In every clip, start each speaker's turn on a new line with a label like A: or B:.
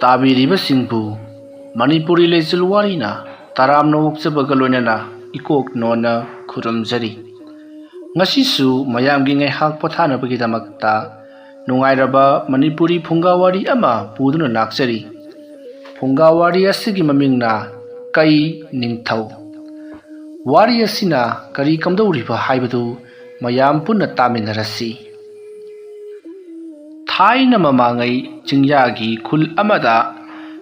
A: ꯇꯥꯕꯤꯔꯤꯕꯁꯤꯡꯕꯨ ꯃꯅꯤꯄꯨꯔꯤ ꯂꯩꯆꯤꯜ ꯋꯥꯔꯤꯅ ꯇꯔꯥꯝꯅ ꯑꯣꯛꯆꯕꯒ ꯂꯣꯏꯅꯅ ꯏꯀꯣꯛ ꯅꯣꯟꯅ ꯈꯨꯔꯨꯝꯖꯔꯤ꯫ ꯉꯁꯤꯁꯨ ꯃꯌꯥꯝꯒꯤ ꯉꯥꯏꯍꯥꯛ ꯄꯣꯊꯥꯅꯕꯒꯤꯗꯃꯛꯇ ꯅꯨꯡꯉꯥꯏꯔꯕ ꯃꯅꯤꯄꯨꯔꯤ ꯐꯨꯡꯒꯥꯋꯥꯔꯤ ꯑꯃ ꯄꯨꯗꯨꯅ ꯂꯥꯛꯆꯔꯤ꯫ ꯐꯨꯡꯒꯥꯋꯥꯔꯤ ꯑꯁꯤꯒꯤ ꯃꯃꯤꯡꯅ ꯀꯩ ꯅꯤꯡꯊꯧ꯫ ꯋꯥꯔꯤ ꯑꯁꯤꯅ ꯀꯔꯤ ꯀꯝꯗꯧꯔꯤꯕ ꯍꯥꯏꯕꯗꯨ ꯃꯌꯥꯝ ꯄꯨꯟꯅ ꯇꯥꯃꯤꯟꯅꯔꯁꯤ꯫ ꯊꯥꯏꯅ ꯃꯃꯥꯡꯉꯩ ꯆꯤꯡꯌꯥꯒꯤ ꯈꯨꯜ ꯑꯃꯗ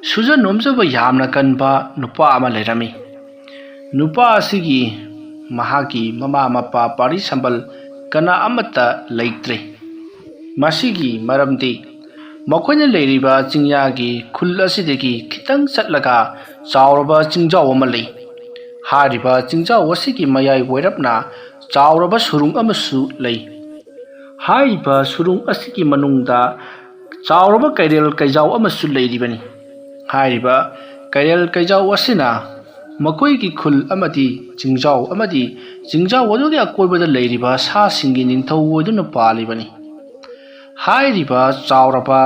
A: ꯁꯨꯖ ꯅꯣꯝꯖꯕ ꯌꯥꯝꯅ ꯀꯟꯕ ꯅꯨꯄꯥ ꯑꯃ ꯂꯩꯔꯝꯃꯤ꯫ ꯅꯨꯄꯥ ꯑꯁꯤꯒꯤ ꯃꯍꯥꯛꯀꯤ ꯃꯃꯥ ꯃꯄꯥ ꯄꯥꯔꯤꯁꯝꯕꯜ ꯀꯅꯥ ꯑꯃꯠꯇ ꯂꯩꯇ꯭ꯔꯦ꯫ ꯃꯁꯤꯒꯤ ꯃꯔꯝꯗꯤ ꯃꯈꯣꯏꯅ ꯂꯩꯔꯤꯕ ꯆꯤꯡꯌꯥꯒꯤ ꯈꯨꯜ ꯑꯁꯤꯗꯒꯤ ꯈꯤꯇꯪ ꯆꯠꯂꯒ ꯆꯥꯎꯔꯕ ꯆꯤꯡꯖꯥꯎ ꯑꯃ ꯂꯩ꯫ ꯍꯥꯏꯔꯤꯕ ꯆꯤꯡꯖꯥꯎ ꯑꯁꯤꯒꯤ ꯃꯌꯥꯏ ꯑꯣꯏꯔꯞꯅ ꯆꯥꯎꯔꯕ ꯁꯨꯔꯨꯡ ꯑꯃꯁꯨ ꯂꯩ꯫ ꯍꯥꯏꯔꯤꯕ ꯁꯨꯔꯨꯡ ꯑꯁꯤꯒꯤ ꯃꯅꯨꯡꯗ ꯆꯥꯎꯔꯕ ꯀꯩꯔꯦꯜ ꯀꯩꯖꯥꯎ ꯑꯃꯁꯨ ꯂꯩꯔꯤꯕꯅꯤ꯫ ꯍꯥꯏꯔꯤꯕ ꯀꯩꯔꯦꯜ ꯀꯩꯖꯥꯎ ꯑꯁꯤꯅ ꯃꯈꯣꯏꯒꯤ ꯈꯨꯜ ꯑꯃꯗꯤ ꯆꯤꯡꯖꯥꯎ ꯑꯗꯨꯒꯤ ꯑꯀꯣꯏꯕꯗ ꯂꯩꯔꯤꯕ ꯁꯥꯁꯤꯡꯒꯤ ꯅꯤꯡꯊꯧ ꯑꯣꯏꯗꯨꯅ ꯄꯥꯜꯂꯤꯕꯅꯤ꯫ ꯍꯥꯏꯔꯤꯕ ꯆꯥꯎꯔꯕ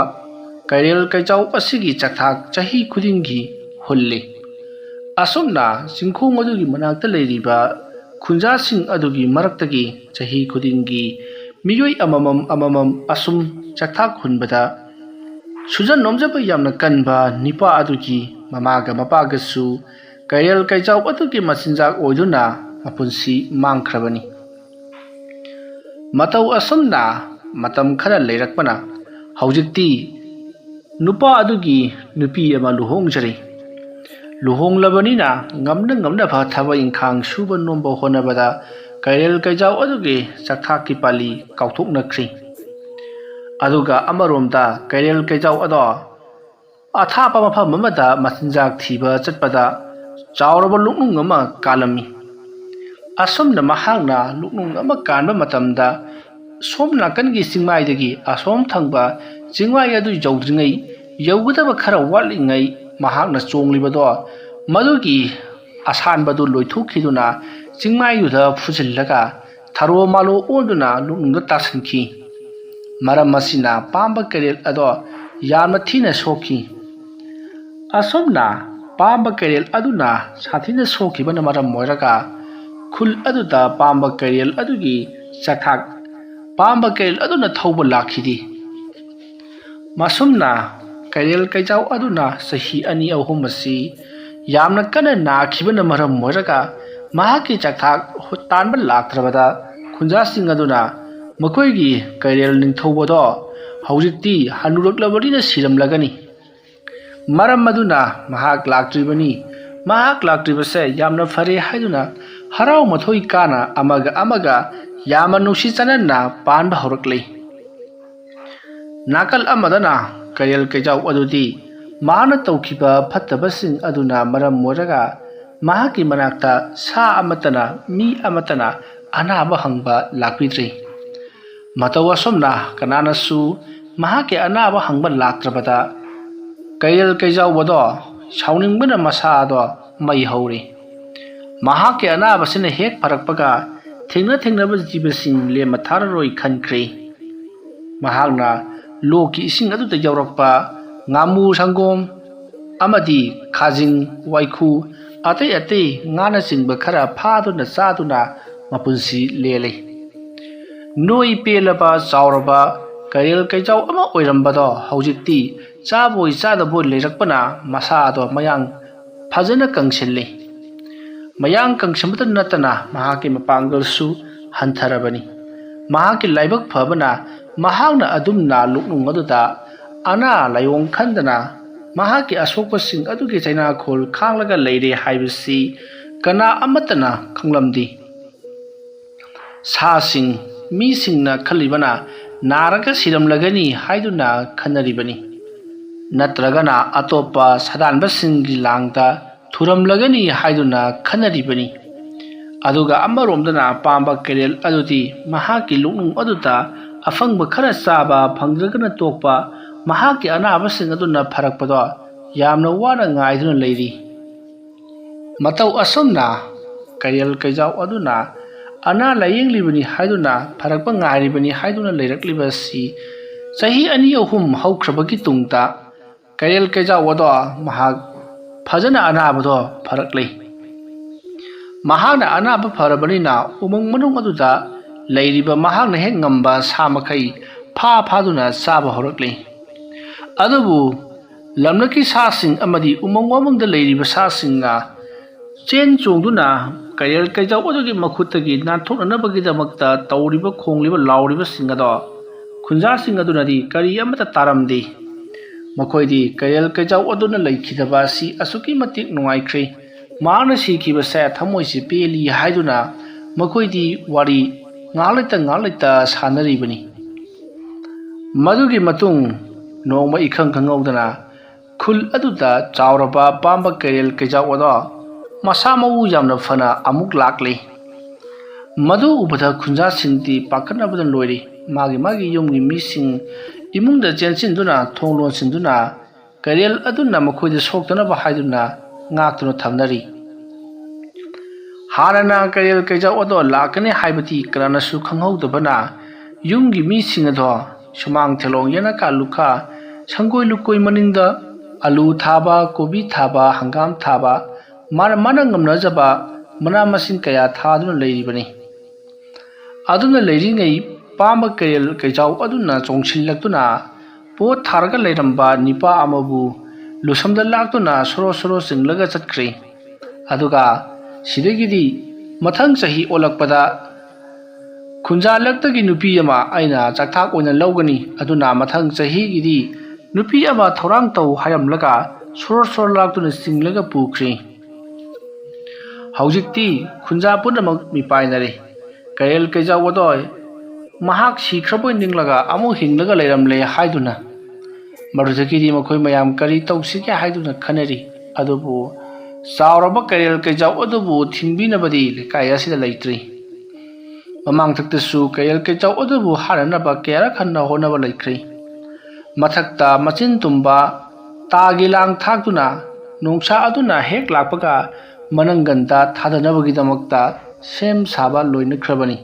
A: ꯀꯩꯔꯦꯜ ꯀꯩꯖꯥꯎ ꯑꯁꯤꯒꯤ ꯆꯥꯛꯊꯥꯛ ꯆꯍꯤ ꯈꯨꯗꯤꯡꯒꯤ ꯍꯨꯜꯂꯤ꯫ ꯑꯁꯨꯝꯅ ꯆꯤꯡꯈꯣꯡ ꯑꯗꯨꯒꯤ ꯃꯅꯥꯛꯇ ꯂꯩꯔꯤꯕ ꯈꯨꯟꯖꯥꯁꯤꯡ ꯑꯗꯨꯒꯤ ꯃꯔꯛꯇꯒꯤ ꯆꯍꯤ ꯈꯨꯗꯤꯡꯒꯤ ꯃꯤꯑꯣꯏ ꯑꯃꯃꯝ ꯑꯁꯨꯝ ꯆꯥꯛꯊꯥꯛ ꯍꯨꯟꯕꯗ ꯁꯨꯖ ꯅꯣꯝꯖꯕ ꯌꯥꯝꯅ ꯀꯟꯕ ꯅꯤꯄꯥ ꯑꯗꯨꯒꯤ ꯃꯃꯥꯒ ꯃꯄꯥꯒꯁꯨ ꯀꯩꯔꯦꯜ ꯀꯩꯖꯥꯎ ꯑꯗꯨꯒꯤ ꯃꯆꯤꯟꯖꯥꯛ ꯑꯣꯏꯗꯨꯅ ꯃꯄꯨꯟꯁꯤ ꯃꯥꯡꯈ꯭ꯔꯕꯅꯤ꯫ ꯃꯇꯧ ꯑꯁꯨꯝꯅ ꯃꯇꯝ ꯈꯔ ꯂꯩꯔꯛꯄꯅ ꯍꯧꯖꯤꯛꯇꯤ ꯅꯨꯄꯥ ꯑꯗꯨꯒꯤ ꯅꯨꯄꯤ ꯑꯃ ꯂꯨꯍꯣꯡꯖꯔꯦ꯫ ꯂꯨꯍꯣꯡꯂꯕꯅꯤꯅ ꯉꯝꯅ ꯉꯝꯅꯕ ꯊꯕꯛ ꯏꯪꯈꯥꯡ ꯁꯨꯕ ꯅꯣꯝꯕ ꯍꯣꯠꯅꯕꯗ ꯀꯩꯔꯦꯜ ꯀꯩꯖꯥꯎ ꯑꯗꯨꯒꯤ ꯆꯥꯛꯊꯥꯛꯀꯤ ꯄꯥꯜꯂꯤ ꯀꯥꯎꯊꯣꯛꯅꯈ꯭ꯔꯤ꯫ ꯑꯗꯨꯒ ꯑꯃꯔꯣꯝꯗ ꯀꯩꯔꯦꯜ ꯀꯩꯖꯥꯎ ꯑꯗꯣ ꯑꯊꯥꯞꯄ ꯃꯐꯝ ꯑꯃꯗ ꯃꯆꯤꯟꯖꯥꯛ ꯊꯤꯕ ꯆꯠꯄꯗ ꯆꯥꯎꯔꯕ ꯂꯨꯛꯅꯨꯡ ꯑꯃ ꯀꯥꯜꯂꯝꯃꯤ꯫ ꯑꯁꯨꯝꯅ ꯃꯍꯥꯛꯅ ꯂꯨꯛꯅꯨꯡ ꯑꯃ ꯀꯥꯟꯕ ꯃꯇꯝꯗ ꯁꯣꯝ ꯅꯥꯀꯟꯒꯤ ꯆꯤꯡꯃꯥꯏꯗꯒꯤ ꯑꯁꯣꯝ ꯊꯪꯕ ꯆꯤꯡꯃꯥꯏ ꯑꯗꯨ ꯌꯧꯗ꯭ꯔꯤꯉꯩ ꯌꯧꯒꯗꯕ ꯈꯔ ꯋꯥꯠꯂꯤꯉꯩ ꯃꯍꯥꯛꯅ ꯆꯣꯡꯂꯤꯕꯗꯣ ꯃꯗꯨꯒꯤ ꯑꯁꯥꯟꯕꯗꯨ ꯂꯣꯏꯊꯣꯛꯈꯤꯗꯨꯅ ꯆꯤꯡꯃꯥꯏꯗꯨꯗ ꯐꯨꯖꯤꯜꯂꯒ ꯊꯔꯣ ꯃꯥꯂꯣ ꯑꯣꯟꯗꯨꯅ ꯂꯨꯛꯅꯨꯡꯗ ꯇꯥꯁꯤꯟꯈꯤ꯫ ꯃꯔꯝ ꯑꯁꯤꯅ ꯄꯥꯝꯕ ꯀꯩꯔꯦꯜ ꯑꯗꯣ ꯌꯥꯝꯅ ꯊꯤꯅ ꯁꯣꯛꯈꯤ꯫ ꯑꯁꯨꯝꯅ ꯄꯥꯝꯕ ꯀꯩꯔꯦꯜ ꯑꯗꯨꯅ ꯁꯥꯊꯤꯅ ꯁꯣꯛꯈꯤꯕꯅ ꯃꯔꯝ ꯑꯣꯏꯔꯒ ꯈꯨꯜ ꯑꯗꯨꯗ ꯄꯥꯝꯕ ꯀꯩꯔꯦꯜ ꯑꯗꯨꯒꯤ ꯆꯥꯛꯊꯥꯛ ꯄꯥꯝꯕ ꯀꯩꯔꯦꯜ ꯑꯗꯨꯅ ꯊꯧꯕ ꯂꯥꯛꯈꯤꯗꯦ꯫ ꯃꯁꯨꯝꯅ ꯀꯩꯔꯦꯜ ꯀꯩꯖꯥꯎ ꯑꯗꯨꯅ ꯆꯍꯤ 2-3 ꯑꯁꯤ ꯌꯥꯝꯅ ꯀꯟꯅ ꯅꯥꯈꯤꯕꯅ ꯃꯔꯝ ꯑꯣꯏꯔꯒ ꯃꯍꯥꯛꯀꯤ ꯆꯥꯛꯊꯥꯛ ꯇꯥꯟꯕ ꯂꯥꯛꯇ꯭ꯔꯕꯗ ꯈꯨꯟꯖꯥꯁꯤꯡ ꯑꯗꯨꯅ ꯃꯈꯣꯏꯒꯤ ꯀꯩꯔꯦꯜ ꯅꯤꯡꯊꯧꯕꯗꯣ ꯍꯧꯖꯤꯛꯇꯤ ꯍꯟꯅꯨꯔꯛꯂꯕꯅꯤꯅ ꯁꯤꯔꯝꯂꯒꯅꯤ꯫ ꯃꯔꯝ ꯑꯗꯨꯅ ꯃꯍꯥꯛ ꯂꯥꯛꯇ꯭ꯔꯤꯕꯅꯤ, ꯃꯍꯥꯛ ꯂꯥꯛꯇ꯭ꯔꯤꯕꯁꯦ ꯌꯥꯝꯅ ꯐꯔꯦ ꯍꯥꯏꯗꯨꯅ ꯍꯔꯥꯎ ꯃꯊꯣꯏ ꯀꯥꯅ ꯑꯃꯒ ꯌꯥꯝꯅ ꯅꯨꯡꯁꯤ ꯆꯥꯟꯅꯅ ꯄꯥꯟꯕ ꯍꯧꯔꯛꯂꯦ꯫ ꯅꯥꯀꯜ ꯑꯃꯗꯅ ꯀꯩꯔꯦꯜ ꯀꯩꯖꯥꯎ ꯑꯗꯨꯗꯤ ꯃꯍꯥꯛꯅ ꯇꯧꯈꯤꯕ ꯐꯠꯇꯕꯁꯤꯡ ꯑꯗꯨꯅ ꯃꯔꯝ ꯑꯣꯏꯔꯒ ꯃꯍꯥꯛꯀꯤ ꯃꯅꯥꯛꯇ ꯁꯥ ꯑꯃꯠꯇꯅ ꯃꯤ ꯑꯃꯠꯇꯅ ꯑꯅꯥꯕ ꯍꯪꯕ ꯂꯥꯛꯄꯤꯗ꯭ꯔꯦ꯫ ꯃꯇꯧ ꯑꯁꯨꯝꯅ ꯀꯅꯥꯅꯁꯨ ꯃꯍꯥꯛꯀꯤ ꯑꯅꯥꯕ ꯍꯪꯕ ꯂꯥꯛꯇ꯭ꯔꯕꯗ ꯀꯩꯔꯦꯜ ꯀꯩꯖꯥꯎꯕꯗꯣ ꯁꯥꯎꯅꯤꯡꯕꯅ ꯃꯁꯥꯗꯣ ꯃꯩ ꯍꯧꯔꯦ꯫ ꯃꯍꯥꯛꯀꯤ ꯑꯅꯥꯕꯁꯤꯅ ꯍꯦꯛ ꯐꯔꯛꯄꯒ ꯊꯦꯡꯅꯕ ꯖꯤꯕꯁꯤꯡ ꯂꯦꯝꯃ ꯊꯥꯔꯔꯣꯏ ꯈꯟꯈ꯭ꯔꯦ꯫ ꯃꯍꯥꯛꯅ ꯂꯣꯛꯀꯤ ꯏꯁꯤꯡ ꯑꯗꯨꯗ ꯌꯥꯎꯔꯛꯄ ꯉꯥꯃꯨ ꯁꯪꯒꯣꯝ ꯑꯃꯗꯤ ꯈꯥꯖꯤꯡ ꯋꯥꯏꯈꯨ ꯑꯇꯩ ꯉꯥꯅꯆꯤꯡꯕ ꯈꯔ ꯐꯥꯗꯨꯅ ꯆꯥꯗꯨꯅ ꯃꯄꯨꯟꯁꯤ ꯂꯦꯜꯂꯦ꯫ ꯅꯣꯏ ꯄꯦꯜꯂꯕ ꯆꯥꯎꯔꯕ ꯀꯩꯔꯦꯜ ꯀꯩꯖꯥꯎ ꯑꯃ ꯑꯣꯏꯔꯝꯕꯗꯣ ꯍꯧꯖꯤꯛꯇꯤ ꯆꯥꯕꯣꯏ ꯆꯥꯗꯕꯣꯏ ꯂꯩꯔꯛꯄꯅ ꯃꯁꯥꯗꯣ ꯃꯌꯥꯡ ꯐꯖꯅ ꯀꯪꯁꯤꯜꯂꯦ꯫ ꯃꯌꯥꯡ ꯀꯪꯁꯤꯟꯕꯇ ꯅꯠꯇꯅ ꯃꯍꯥꯛꯀꯤ ꯃꯄꯥꯡꯒꯜꯁꯨ ꯍꯟꯊꯔꯕꯅꯤ꯫ ꯃꯍꯥꯛꯀꯤ ꯂꯥꯏꯕꯛ ꯐꯕꯅ ꯃꯍꯥꯛꯅ ꯑꯗꯨꯝꯅ ꯂꯨꯛꯅꯨꯡ ꯑꯗꯨꯗ ꯑꯅꯥ ꯂꯥꯏꯑꯣꯡ ꯈꯟꯗꯅ ꯃꯍꯥꯛꯀꯤ ꯑꯁꯣꯛꯄꯁꯤꯡ ꯑꯗꯨꯒꯤ ꯆꯩꯅꯥꯈꯣꯜ ꯈꯥꯡꯂꯒ ꯂꯩꯔꯦ ꯍꯥꯏꯕꯁꯤ ꯀꯅꯥ ꯑꯃꯠꯇꯅ ꯈꯪꯂꯝꯗꯦ꯫ ꯁꯥꯁꯤꯡ ꯃꯤꯁꯤꯡꯅ ꯈꯜꯂꯤꯕꯅ ꯅꯥꯔꯒ ꯁꯤꯔꯝꯂꯒꯅꯤ ꯍꯥꯏꯗꯨꯅ ꯈꯟꯅꯔꯤꯕꯅꯤ, ꯅꯠꯇ꯭ꯔꯒꯅ ꯑꯇꯣꯞꯄ ꯁꯥꯗꯥꯟꯕꯁꯤꯡꯒꯤ ꯂꯥꯡꯗ ꯊꯨꯔꯝꯂꯒꯅꯤ ꯍꯥꯏꯗꯨꯅ ꯈꯟꯅꯔꯤꯕꯅꯤ꯫ ꯑꯗꯨꯒ ꯑꯃꯔꯣꯝꯗꯅ ꯄꯥꯝꯕ ꯀꯩꯔꯦꯜ ꯑꯗꯨꯗꯤ ꯃꯍꯥꯛꯀꯤ ꯂꯨꯛꯅꯨꯡ ꯑꯗꯨꯗ ꯑꯐꯪꯕ ꯈꯔ ꯆꯥꯕ ꯐꯪꯗ꯭ꯔꯒꯅ ꯇꯣꯛꯄ ꯃꯍꯥꯛꯀꯤ ꯑꯅꯥꯕꯁꯤꯡ ꯑꯗꯨꯅ ꯐꯔꯛꯄꯗꯣ ꯌꯥꯝꯅ ꯋꯥꯅ ꯉꯥꯏꯗꯨꯅ ꯂꯩꯔꯤ꯫ ꯃꯇꯧ ꯑꯁꯨꯝꯅ ꯀꯩꯔꯦꯜ ꯀꯩꯖꯥꯎ ꯑꯗꯨꯅ ꯑꯅꯥ ꯂꯥꯏꯌꯦꯡꯂꯤꯕꯅꯤ ꯍꯥꯏꯗꯨꯅ ꯐꯔꯛꯄ ꯉꯥꯏꯔꯤꯕꯅꯤ ꯍꯥꯏꯗꯨꯅ ꯂꯩꯔꯛꯂꯤꯕꯁꯤ ꯆꯍꯤ 2-3 ꯍꯧꯈ꯭ꯔꯕꯒꯤ ꯇꯨꯡꯗ ꯀꯩꯔꯦꯜ ꯀꯩꯖꯥꯎ ꯑꯗꯣ ꯃꯍꯥꯛ ꯐꯖꯅ ꯑꯅꯥꯕꯗꯣ ꯐꯔꯛꯂꯤ꯫ ꯃꯍꯥꯛꯅ ꯑꯅꯥꯕ ꯐꯔꯕꯅꯤꯅ ꯎꯃꯪ ꯃꯅꯨꯡ ꯑꯗꯨꯗ ꯂꯩꯔꯤꯕ ꯃꯍꯥꯛꯅ ꯍꯦꯛ ꯉꯝꯕ ꯁꯥ ꯃꯈꯩ ꯐꯥꯗꯨꯅ ꯆꯥꯕ ꯍꯧꯔꯛꯂꯤ꯫ ꯑꯗꯨꯕꯨ ꯂꯝꯂꯛꯀꯤ ꯁꯥꯁꯤꯡ ꯑꯃꯗꯤ ꯎꯃꯪ ꯋꯥꯃꯪꯗ ꯂꯩꯔꯤꯕ ꯁꯥꯁꯤꯡꯅ ꯆꯦꯟ ꯆꯣꯡꯗꯨꯅ ꯀꯩꯔꯦꯜ ꯀꯩꯖꯥꯎ ꯑꯗꯨꯒꯤ ꯃꯈꯨꯠꯇꯒꯤ ꯅꯥꯟꯊꯣꯛꯅꯅꯕꯒꯤꯗꯃꯛꯇ ꯇꯧꯔꯤꯕ ꯈꯣꯡꯂꯤꯕ ꯂꯥꯎꯔꯤꯕꯁꯤꯡ ꯑꯗꯣ ꯈꯨꯟꯖꯥꯁꯤꯡ ꯑꯗꯨꯅꯗꯤ ꯀꯔꯤ ꯑꯃꯠꯇ ꯇꯥꯔꯝꯗꯦ꯫ ꯃꯈꯣꯏꯗꯤ ꯀꯩꯔꯦꯜ ꯀꯩꯖꯥꯎ ꯑꯗꯨꯅ ꯂꯩꯈꯤꯗꯕ ꯑꯁꯤ ꯑꯁꯨꯛꯀꯤ ꯃꯇꯤꯛ ꯅꯨꯡꯉꯥꯏꯈ꯭ꯔꯦ, ꯃꯍꯥꯛꯅ ꯁꯤꯈꯤꯕꯁꯦ ꯊꯃꯣꯏꯁꯤ ꯄꯦꯜꯂꯤ ꯍꯥꯏꯗꯨꯅ ꯃꯈꯣꯏꯗꯤ ꯋꯥꯔꯤ ꯉꯥꯛ ꯂꯩꯇ ꯁꯥꯟꯅꯔꯤꯕꯅꯤ꯫ ꯃꯗꯨꯒꯤ ꯃꯇꯨꯡ ꯅꯣꯡꯃ ꯏꯈꯪ ꯈꯪꯍꯧꯗꯅ ꯈꯨꯜ ꯑꯗꯨꯗ ꯆꯥꯎꯔꯕ ꯄꯥꯝꯕ ꯀꯩꯔꯦꯜ ꯀꯩꯖꯥꯎ ꯑꯗꯣ ꯃꯁꯥ ꯃꯎ ꯌꯥꯝꯅ ꯐꯅ ꯑꯃꯨꯛ ꯂꯥꯛꯂꯤ꯫ ꯃꯗꯨ ꯎꯕꯗ ꯈꯨꯟꯖꯥꯁꯤꯡꯗꯤ ꯄꯥꯈꯠꯅꯕꯗ ꯂꯣꯏꯔꯤ꯫ ꯃꯥꯒꯤ ꯌꯨꯝꯒꯤ ꯃꯤꯁꯤꯡ ꯏꯃꯨꯡꯗ ꯆꯦꯟꯁꯤꯟꯗꯨꯅ ꯊꯣꯡ ꯂꯣꯟꯁꯤꯟꯗꯨꯅ ꯀꯩꯔꯦꯜ ꯑꯗꯨꯅ ꯃꯈꯣꯏꯗ ꯁꯣꯛꯇꯅꯕ ꯍꯥꯏꯗꯨꯅ ꯉꯥꯛꯇꯨꯅ ꯊꯝꯅꯔꯤ꯫ ꯍꯥꯟꯅꯅ ꯀꯩꯔꯦꯜ ꯀꯩꯖꯥꯎ ꯑꯗꯣ ꯂꯥꯛꯀꯅꯤ ꯍꯥꯏꯕꯗꯤ ꯀꯅꯥꯅꯁꯨ ꯈꯪꯍꯧꯗꯕꯅ ꯌꯨꯝꯒꯤ ꯃꯤꯁꯤꯡ ꯑꯗꯣ ꯁꯨꯃꯥꯡ ꯊꯦꯂꯣꯡ ꯌꯦꯅꯈꯥ ꯂꯨꯈꯥ ꯁꯪꯒꯣꯏ ꯂꯨꯀꯣꯏ ꯃꯅꯤꯡꯗ ꯑꯂꯨ ꯊꯥꯕ, ꯀꯣꯕꯤ ꯊꯥꯕ, ꯍꯪꯒꯥꯝ ꯊꯥꯕ, ꯃꯥꯅ ꯉꯝꯅꯖꯕ ꯃꯅꯥ ꯃꯁꯤꯡ ꯀꯌꯥ ꯊꯥꯗꯨꯅ ꯂꯩꯔꯤꯕꯅꯤ꯫ ꯑꯗꯨꯅ ꯂꯩꯔꯤꯉꯩ ꯄꯥꯝꯕ ꯀꯩꯔꯦꯜ ꯀꯩꯖꯥꯎ ꯑꯗꯨꯅ ꯆꯣꯡꯁꯤꯜꯂꯛꯇꯨꯅ ꯄꯣꯠ ꯊꯥꯔꯒ ꯂꯩꯔꯝꯕ ꯅꯤꯄꯥ ꯑꯃꯕꯨ ꯂꯨꯁꯝꯗ ꯂꯥꯛꯇꯨꯅ ꯁꯣꯔꯣ ꯆꯤꯡꯂꯒ ꯆꯠꯈ꯭ꯔꯦ꯫ ꯑꯗꯨꯒ ꯁꯤꯗꯒꯤꯗꯤ ꯃꯊꯪ ꯆꯍꯤ ꯑꯣꯜꯂꯛꯄꯗ ꯈꯨꯟꯖꯥꯂꯛꯇꯒꯤ ꯅꯨꯄꯤ ꯑꯃ ꯑꯩꯅ ꯆꯥꯛꯊꯥꯛ ꯑꯣꯏꯅ ꯂꯧꯒꯅꯤ, ꯑꯗꯨꯅ ꯃꯊꯪ ꯆꯍꯤꯒꯤꯗꯤ ꯅꯨꯄꯤ ꯑꯃ ꯊꯧꯔꯥꯡ ꯇꯧ ꯍꯥꯏꯔꯝꯂꯒ ꯁꯣꯔꯣ ꯂꯥꯛꯇꯨꯅ ꯆꯤꯡꯂꯒ ꯄꯨꯈ꯭ꯔꯦ꯫ ꯍꯧꯖꯤꯛꯇꯤ ꯈꯨꯟꯖꯥ ꯄꯨꯝꯅꯃꯛ ꯃꯤꯄꯥꯏꯅꯔꯦ꯫ ꯀꯩꯔꯦꯜ ꯀꯩꯖꯥꯎ ꯑꯗꯣ ꯃꯍꯥꯛ ꯁꯤꯈ꯭ꯔꯕꯣꯏ ꯅꯤꯡꯂꯒ ꯑꯃꯨꯛ ꯍꯤꯡꯂꯒ ꯂꯩꯔꯝꯂꯦ ꯍꯥꯏꯗꯨꯅ ꯃꯗꯨꯗꯒꯤꯗꯤ ꯃꯈꯣꯏ ꯃꯌꯥꯝ ꯀꯔꯤ ꯇꯧꯁꯤꯒꯦ ꯍꯥꯏꯗꯨꯅ ꯈꯟꯅꯔꯤ꯫ ꯑꯗꯨꯕꯨ ꯆꯥꯎꯔꯕ ꯀꯩꯔꯦꯜ ꯀꯩꯖꯥꯎ ꯑꯗꯨꯕꯨ ꯊꯤꯡꯕꯤꯅꯕꯗꯤ ꯂꯩꯀꯥꯏ ꯑꯁꯤꯗ ꯂꯩꯇ꯭ꯔꯤ꯫ ꯃꯃꯥꯡꯊꯛꯇꯁꯨ ꯀꯩꯔꯦꯜ ꯀꯩꯖꯥꯎ ꯑꯗꯨꯕꯨ ꯍꯥꯠꯅꯅꯕ ꯀꯌꯥꯔꯛ ꯍꯟꯅ ꯍꯣꯠꯅꯕ ꯂꯩꯈ꯭ꯔꯦ꯫ ꯃꯊꯛꯇ ꯃꯆꯤꯟ ꯇꯨꯝꯕ ꯇꯥꯒꯤ ꯂꯥꯡ ꯊꯥꯛꯇꯨꯅ ꯅꯣꯡꯁꯥ ꯑꯗꯨꯅ ꯍꯦꯛ ꯂꯥꯛꯄꯒ ꯃꯅꯪꯒꯟꯗ ꯊꯥꯗꯅꯕꯒꯤꯗꯃꯛꯇ ꯁꯦꯝ ꯁꯥꯕ ꯂꯣꯏꯅꯈ꯭ꯔꯕꯅꯤ꯫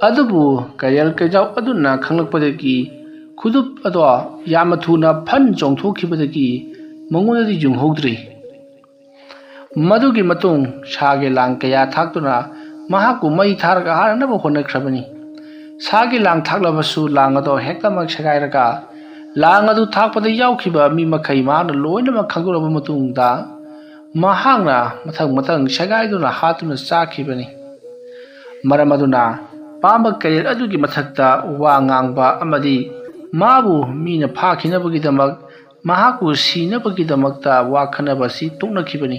A: ꯑꯗꯨꯕꯨ ꯀꯩꯔꯦꯜ ꯀꯩꯖꯥꯎ ꯑꯗꯨꯅ ꯈꯪꯂꯛꯄꯗꯒꯤ ꯈꯨꯗꯨꯞ ꯑꯗꯣ ꯌꯥꯝꯅ ꯊꯨꯅ ꯐꯟ ꯆꯣꯡꯊꯣꯛꯈꯤꯕꯗꯒꯤ ꯃꯉꯣꯟꯗꯗꯤ ꯌꯨꯡꯍꯧꯗ꯭ꯔꯤ꯫ ꯃꯗꯨꯒꯤ ꯃꯇꯨꯡ ꯁꯥꯒꯤ ꯂꯥꯡ ꯀꯌꯥ ꯊꯥꯛꯇꯨꯅ ꯃꯍꯥꯛꯄꯨ ꯃꯩ ꯊꯥꯔꯒ ꯍꯥꯠꯅꯅꯕ ꯍꯣꯠꯅꯈ꯭ꯔꯕꯅꯤ꯫ ꯁꯥꯒꯤ ꯂꯥꯡ ꯊꯥꯛꯂꯕꯁꯨ ꯂꯥꯡ ꯑꯗꯣ ꯍꯦꯛꯇꯃꯛ ꯁꯦꯒꯥꯏꯔꯒ ꯂꯥꯡ ꯑꯗꯨ ꯊꯥꯛꯄꯗ ꯌꯥꯎꯈꯤꯕ ꯃꯤ ꯃꯈꯩ ꯃꯍꯥꯛꯅ ꯂꯣꯏꯅꯃꯛ ꯈꯪꯗꯣꯛꯂꯕ ꯃꯇꯨꯡꯗ ꯃꯍꯥꯛꯅ ꯃꯊꯪ ꯁꯦꯒꯥꯏꯗꯨꯅ ꯍꯥꯠꯇꯨꯅ ꯆꯥꯈꯤꯕꯅꯤ꯫ ꯃꯔꯝ ꯑꯗꯨꯅ ꯄꯥꯝꯕ ꯀꯩꯔꯦꯜ ꯑꯗꯨꯒꯤ ꯃꯊꯛꯇ ꯋꯥ ꯉꯥꯡꯕ ꯑꯃꯗꯤ ꯃꯥꯕꯨ ꯃꯤꯅ ꯐꯥꯈꯤꯅꯕꯒꯤꯗꯃꯛ ꯃꯍꯥꯛꯄꯨ ꯁꯤꯅꯕꯒꯤꯗꯃꯛꯇ ꯋꯥ ꯈꯟꯅꯕ ꯑꯁꯤ ꯇꯣꯛꯅꯈꯤꯕꯅꯤ꯫